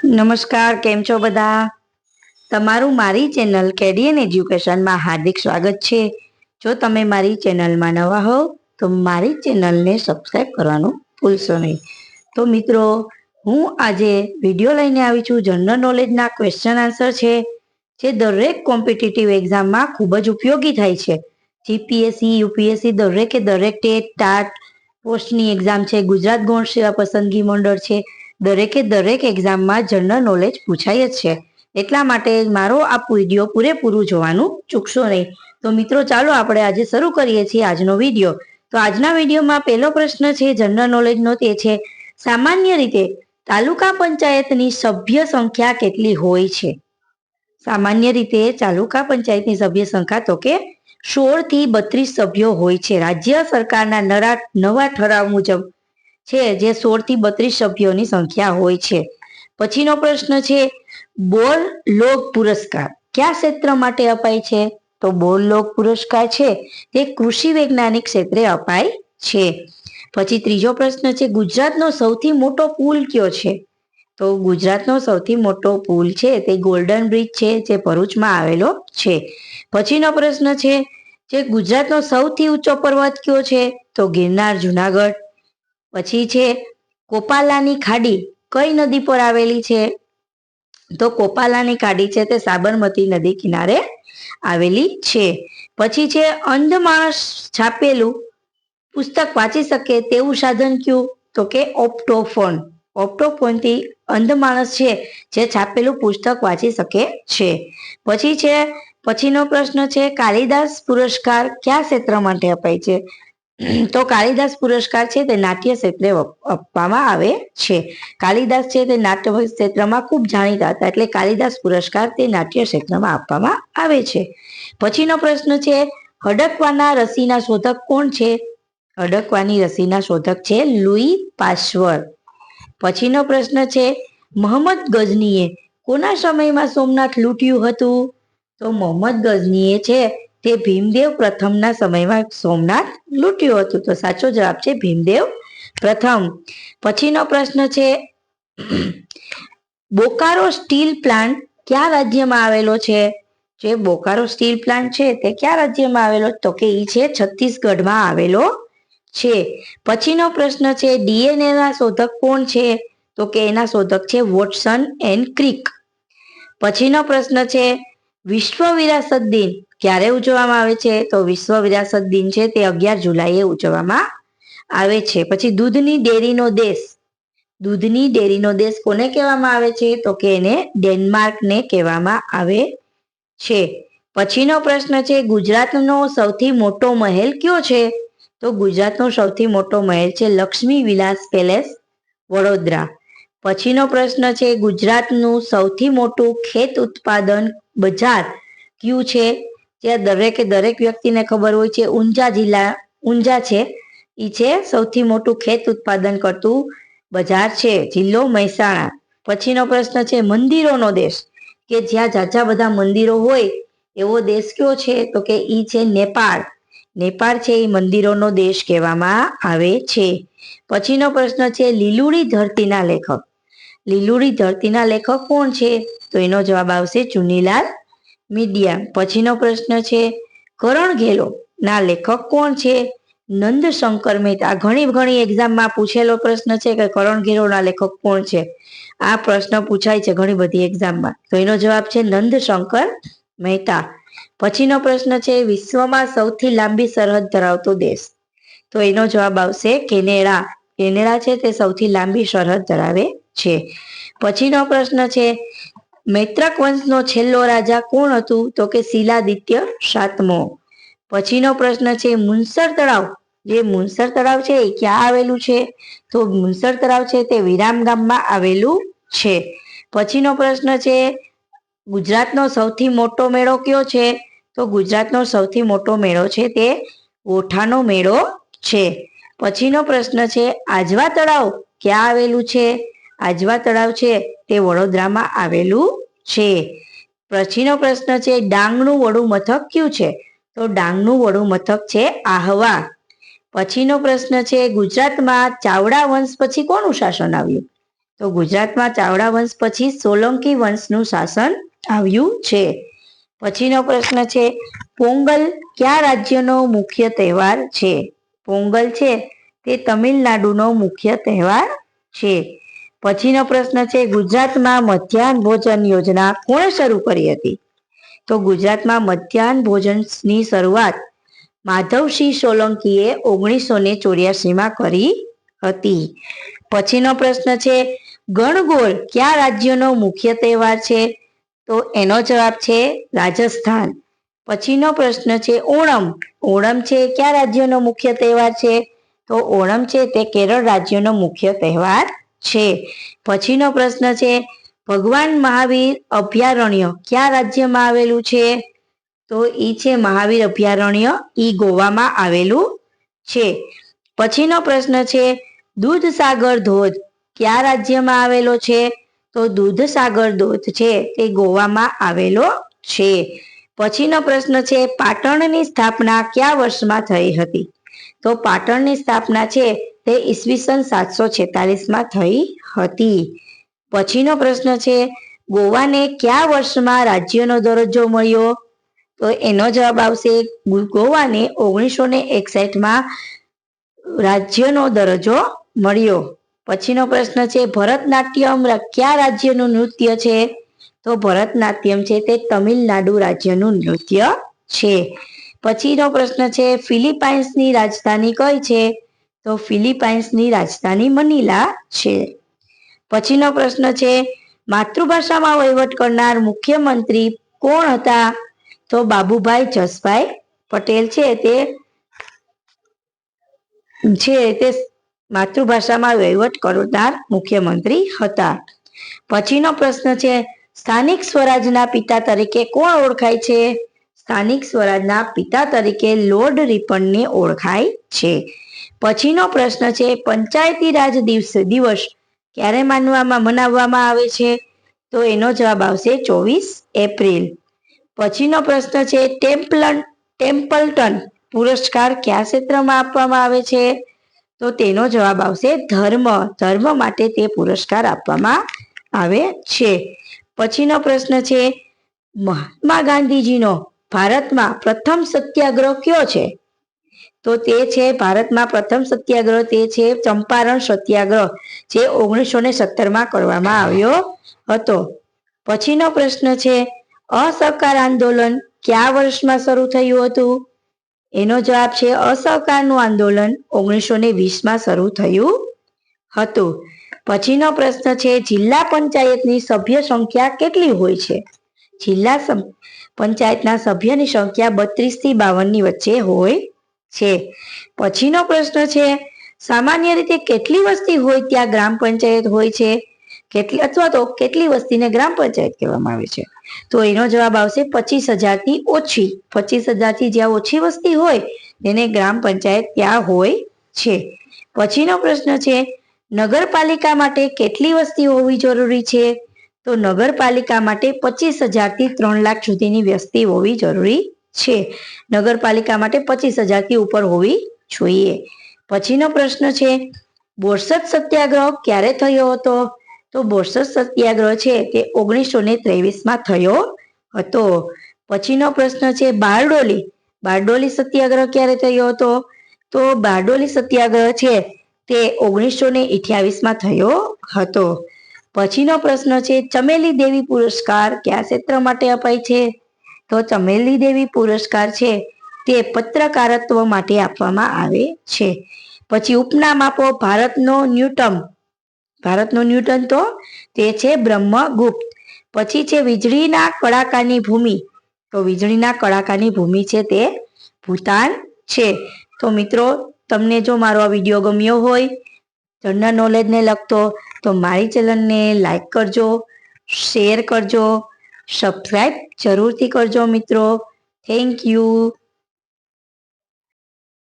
નમસ્કાર, કેમ છો બધા? તમારું મારી ચેનલ કેડીએન એજ્યુકેશનમાં હાર્દિક સ્વાગત છે. જો તમે મારી ચેનલમાં નવા હો તો મારી ચેનલને સબસ્ક્રાઈબ કરવાનું ભૂલશો નહીં. તો મિત્રો, હું આજે વિડીયો લઈને આવી છું. જનરલ નોલેજના ક્વેશ્ચન આન્સર છે જે દરેક કોમ્પિટિટિવ એક્ઝામમાં ખૂબ જ ઉપયોગી થાય છે. જીપીએસસી, યુપીએસસી દરેકે દરેક ટેટ, ટાટ પોસ્ટની એક્ઝામ છે, ગુજરાત ગૌણ સેવા પસંદગી મંડળ છે, દરેકે દરેક એક્ઝામમાં જનરલ નોલેજ પૂછાય જ છે. એટલા માટે મારો આ વિડીયો પૂરેપૂરું જોવાનું ચૂકશો નહીં. તો મિત્રો, ચાલો આપણે આજે શરૂ કરીએ છીએ આજનો વિડીયો. તો આજના વિડીયોમાં પહેલો પ્રશ્ન છે જનરલ નોલેજનો, તે છે સામાન્ય રીતે તાલુકા પંચાયતની સભ્ય સંખ્યા કેટલી હોય છે? સામાન્ય રીતે તાલુકા પંચાયતની સભ્ય સંખ્યા તો કે 16 થી 32 સભ્યો હોય છે. રાજ્ય સરકારના નવા ઠરાવ મુજબ છે જે 16 થી 32 સભ્યોની સંખ્યા હોય છે. પછીનો પ્રશ્ન છે બોલ લોક પુરસ્કાર કયા ક્ષેત્ર માટે અપાય છે? તો બોલ લોક પુરસ્કાર છે તે કૃષિ વૈજ્ઞાનિક ક્ષેત્રે અપાય છે. પછી ત્રીજો પ્રશ્ન છે ગુજરાતનો સૌથી મોટો પુલ કયો છે? તો ગુજરાતનો સૌથી મોટો પુલ છે તે ગોલ્ડન બ્રિજ છે જે ભરૂચમાં આવેલો છે. પછીનો પ્રશ્ન છે જે ગુજરાતનો સૌથી ઊંચો પર્વત કયો છે? તો ગિરનાર, જુનાગઢ. પછી છે કોપાલાની ખાડી કઈ નદી પર આવેલી છે? તો કોપાલાની ખાડી છે તે સાબરમતી નદી કિનારે આવેલી છે. પછી છે અંધ માણસ છાપેલું પુસ્તક વાંચી શકે તેવું સાધન કયું? તો કે ઓપ્ટોફોન. ઓપ્ટોફોનથી અંધ માણસ છે જે છાપેલું પુસ્તક વાંચી શકે છે. પછીનો પ્રશ્ન છે કાલિદાસ પુરસ્કાર કયા ક્ષેત્ર માટે અપાય છે? તો કાલિદાસ પુરસ્કાર છે તે નાટ્ય ક્ષેત્રે આપવામાં આવે છે. કાલિદાસ છે તે નાટ્ય ક્ષેત્રમાં ખૂબ જાણીતા હતા, એટલે કાલિદાસ પુરસ્કાર તે નાટ્ય ક્ષેત્રમાં આપવામાં આવે છે. પછીનો પ્રશ્ન છે હડકવાના રસીના શોધક કોણ છે? હડકવાની રસીના શોધક છે લુઈ પાશ્ચર. પછીનો પ્રશ્ન છે મોહમ્મદ ગઝનીએ કોના સમયમાં સોમનાથ લૂંટ્યું હતું? તો મોહમ્મદ ગઝનીએ છે તે ભીમદેવ પ્રથમના સમયમાં સોમનાથ લૂંટ્યું હતું. તો સાચો જવાબ છે ભીમદેવ પ્રથમ. પછીનો પ્રશ્ન છે બોકારો સ્ટીલ પ્લાન્ટ કયા રાજ્યમાં આવેલો છે? જે બોકારો સ્ટીલ પ્લાન્ટ છે તે કયા રાજ્યમાં આવેલો? તો કે ઈ છે છત્તીસગઢમાં આવેલો છે. પછીનો પ્રશ્ન છે ડીએનએ ના શોધક કોણ છે? તો કે એના શોધક છે વોટસન એન્ડ ક્રિક. પછીનો પ્રશ્ન છે વિશ્વ વિરાસત દિન ક્યારે ઉજવવામાં આવે છે? તો વિશ્વ વિરાસત દિન છે તે 11 જુલાઈએ ઉજવવામાં આવે છે. પછી દૂધની ડેરીનો દેશ કોને કહેવામાં આવે છે? તો કે એને ડેનમાર્કને કહેવામાં આવે છે. પછીનો પ્રશ્ન છે ગુજરાતનો સૌથી મોટો મહેલ કયો છે? તો ગુજરાતનો સૌથી મોટો મહેલ છે લક્ષ્મી વિલાસ પેલેસ, વડોદરા. પછીનો પ્રશ્ન છે ગુજરાતનું સૌથી મોટું ખેત ઉત્પાદન બજાર કયું છે? જે દરેકે દરેક વ્યક્તિને ખબર હોય છે ઊંઝા છે. ઈ છે સૌથી મોટું ખેત ઉત્પાદન કરતું બજાર છે, જિલ્લો મહેસાણા. પછીનો પ્રશ્ન છે મંદિરોનો દેશ કે જ્યાં ઝાઝા બધા મંદિરો હોય એવો દેશ કયો છે? તો કે ઈ છે નેપાળ. નેપાળ છે એ મંદિરોનો દેશ કહેવામાં આવે છે. પછીનો પ્રશ્ન છે લીલુડી ધરતીના લેખક. લીલુડી ધરતીના લેખક કોણ છે? તો એનો જવાબ આવશે ચુનીલાલ મીડિયા. પછીનો પ્રશ્ન છે કરણ ઘેલો ના લેખક કોણ છે? નંદશંકર મહેતા. ઘણી એક્ઝામમાં પૂછેલો પ્રશ્ન છે કે કરણ ઘેલોના લેખક કોણ છે? આ પ્રશ્ન પૂછાય છે ઘણી બધી એક્ઝામમાં. તો એનો જવાબ છે નંદશંકર મહેતા. પછીનો પ્રશ્ન છે વિશ્વમાં સૌથી લાંબી સરહદ ધરાવતો દેશ. તો એનો જવાબ આવશે કેનેડા. કેનેડા છે તે સૌથી લાંબી સરહદ ધરાવે છે. પછીનો પ્રશ્ન છે મૈત્રક વંશનો છેલ્લો રાજા કોણ હતું? તો કે શિલાદિત્ય સાતમો. પછીનો પ્રશ્ન છે મુનસર તળાવ. જે મુનસર તળાવ છે એ ક્યાં આવેલું છે? તો મુનસર તળાવ છે તે વિરામ ગામમાં આવેલું છે. પછીનો પ્રશ્ન છે ગુજરાતનો સૌથી મોટો મેળો કયો છે? તો ગુજરાતનો સૌથી મોટો મેળો છે તે ઓઠાનો મેળો છે. પછીનો પ્રશ્ન છે આજવા તળાવ ક્યાં આવેલું છે? આજવા તળાવ છે તે વડોદરામાં આવેલું છે. પછીનો પ્રશ્ન છે ડાંગનું વડું મથક કયું છે? તો ડાંગનું વડું મથક છે આહવા. પછીનો પ્રશ્ન છે ગુજરાતમાં ચાવડા વંશ પછી કોનું શાસન આવ્યું? તો ગુજરાતમાં ચાવડા વંશ પછી સોલંકી વંશનું શાસન આવ્યું છે. પછીનો પ્રશ્ન છે, પોંગલ કયા રાજ્યનો મુખ્ય તહેવાર છે? પોંગલ છે તે તમિલનાડુનો મુખ્ય તહેવાર છે. પછીનો પ્રશ્ન છે, ગુજરાતમાં મધ્યાહન ભોજન યોજના કોણે શરૂ કરી હતી? તો ગુજરાતમાં મધ્યાહન ભોજનની શરૂઆત માધવસિંહ સોલંકીએ 1984માં કરી હતી. પછીનો પ્રશ્ન છે, ગણગોર કયા રાજ્યનો મુખ્ય તહેવાર છે? તો એનો જવાબ છે રાજસ્થાન. પછીનો પ્રશ્ન છે, ઓણમ. ઓણમ છે કયા રાજ્યનો મુખ્ય તહેવાર છે? તો ઓણમ છે તે કેરળ રાજ્યનો મુખ્ય તહેવાર છે. પછીનો પ્રશ્ન છે, ભગવાન મહાવીર અભયારણ્ય કયા રાજ્યમાં આવેલું છે? તો ઈ છે મહાવીર અભયારણ્ય, ઈ ગોવામાં આવેલું છે. પછીનો પ્રશ્ન છે, દૂધસાગર ધોધ કયા રાજ્યમાં આવેલો છે? તો દૂધસાગર ધોધ છે તે ગોવામાં આવેલો છે. પછીનો પ્રશ્ન છે, પાટણની સ્થાપના કયા વર્ષમાં થઈ હતી? તો પાટણની સ્થાપના છે તે ઈસવીસન 746માં થઈ હતી. પછીનો પ્રશ્ન છે, ગોવાને કયા વર્ષમાં રાજ્યનો દરજ્જો મળ્યો? તો એનો જવાબ આવશે ગોવાને 1961માં રાજ્યનો દરજ્જો મળ્યો. પછીનો પ્રશ્ન છે, ભરતનાટ્યમ કયા રાજ્યનું નૃત્ય છે? તો ભરતનાટ્યમ છે તે તમિલનાડુ રાજ્યનું નૃત્ય છે. પછીનો પ્રશ્ન છે, ફિલિપાઇન્સની રાજધાની કઈ છે? તો ફિલિપાઇન્સની રાજધાની મનીલા છે. પછીનો પ્રશ્ન છે, માતૃભાષામાં વહીવટ કરનાર મુખ્યમંત્રી કોણ હતા? તો બાબુભાઈ જસભાઈ પટેલ છે તે માતૃભાષામાં વહીવટ કરનાર મુખ્યમંત્રી હતા. પછીનો પ્રશ્ન છે, સ્થાનિક સ્વરાજના પિતા તરીકે કોણ ઓળખાય છે? સ્થાનિક સ્વરાજના પિતા તરીકે લોર્ડ રિપનને ઓળખાય છે. પછીનો પ્રશ્ન છે, પંચાયતી રાજ દિવસ ક્યારે મનાવવામાં આવે છે? તો એનો જવાબ આવશે 24 એપ્રિલ. પછીનો પ્રશ્ન છે, ટેમ્પલટન પુરસ્કાર કયા ક્ષેત્રમાં આપવામાં આવે છે? તો તેનો જવાબ આવશે ધર્મ માટે તે પુરસ્કાર આપવામાં આવે છે. પછીનો પ્રશ્ન છે, મહાત્મા ગાંધીજીનો ભારતમાં પ્રથમ સત્યાગ્રહ કયો છે? તો તે છે ભારતમાં પ્રથમ સત્યાગ્રહ તે છે ચંપારણ સત્યાગ્રહ, જે 1917માં કરવામાં આવ્યો હતો. પછીનો પ્રશ્ન છે, અસહકાર આંદોલન કયા વર્ષમાં શરૂ થયું હતું? એનો જવાબ છે અસહકારનું આંદોલન 1920માં શરૂ થયું હતું. પછીનો પ્રશ્ન છે, જિલ્લા પંચાયતની સભ્ય સંખ્યા કેટલી હોય છે? જિલ્લા પંચાયતના સભ્યની સંખ્યા 32 થી 52ની વચ્ચે હોય છે. પછીનો પ્રશ્ન છે, સામાન્ય રીતે કેટલી વસ્તી હોય ત્યાં ગ્રામ પંચાયત હોય છે? કેટલી વસ્તીને ગ્રામ પંચાયત કહેવામાં આવે છે? તો એનો જવાબ આવશે 25,000 થી ઓછી. 25,000 થી જ્યાં ઓછી વસ્તી હોય તેને ગ્રામ પંચાયત ત્યાં હોય છે. પછીનો પ્રશ્ન છે, નગરપાલિકા માટે કેટલી વસ્તી હોવી જરૂરી છે? તો નગરપાલિકા માટે 25,000 થી 3 લાખ સુધીની વસ્તી હોવી જરૂરી છે. નગરપાલિકા માટે 25,000 થી ઉપર હોવી જોઈએ. પછીનો પ્રશ્ન છે, બોરસદ સત્યાગ્રહ ક્યારે થયો હતો? તો બોરસદ સત્યાગ્રહ છે તે 1923માં થયો હતો. પછીનો પ્રશ્ન છે, બારડોલી સત્યાગ્રહ ક્યારે થયો હતો? તો બારડોલી સત્યાગ્રહ છે તે 1928માં થયો હતો. પછીનો પ્રશ્ન છે, ચમેલી દેવી પુરસ્કાર કયા ક્ષેત્ર માટે અપાય છે? તો ચમેલી દેવી પુરસ્કાર છે તે પત્રકારત્વ માટે આપવામાં આવે છે. પછી ઉપનામ આપો ભારતનો ન્યૂટન તો તે છે બ્રહ્મગુપ્ત. પછી છે વીજળીના કડાકાની ભૂમિ, તો વીજળીના કડાકાની ભૂમિ છે તે ભૂતાન છે. તો મિત્રો, તમને જો મારો આ વિડીયો ગમ્યો હોય જનરલ નોલેજને લગતો, તો મારી ચેનલને લાઈક કરજો, શેર કરજો, સબસ્ક્રાઈબ જરૂરથી કરજો મિત્રો. Thank you.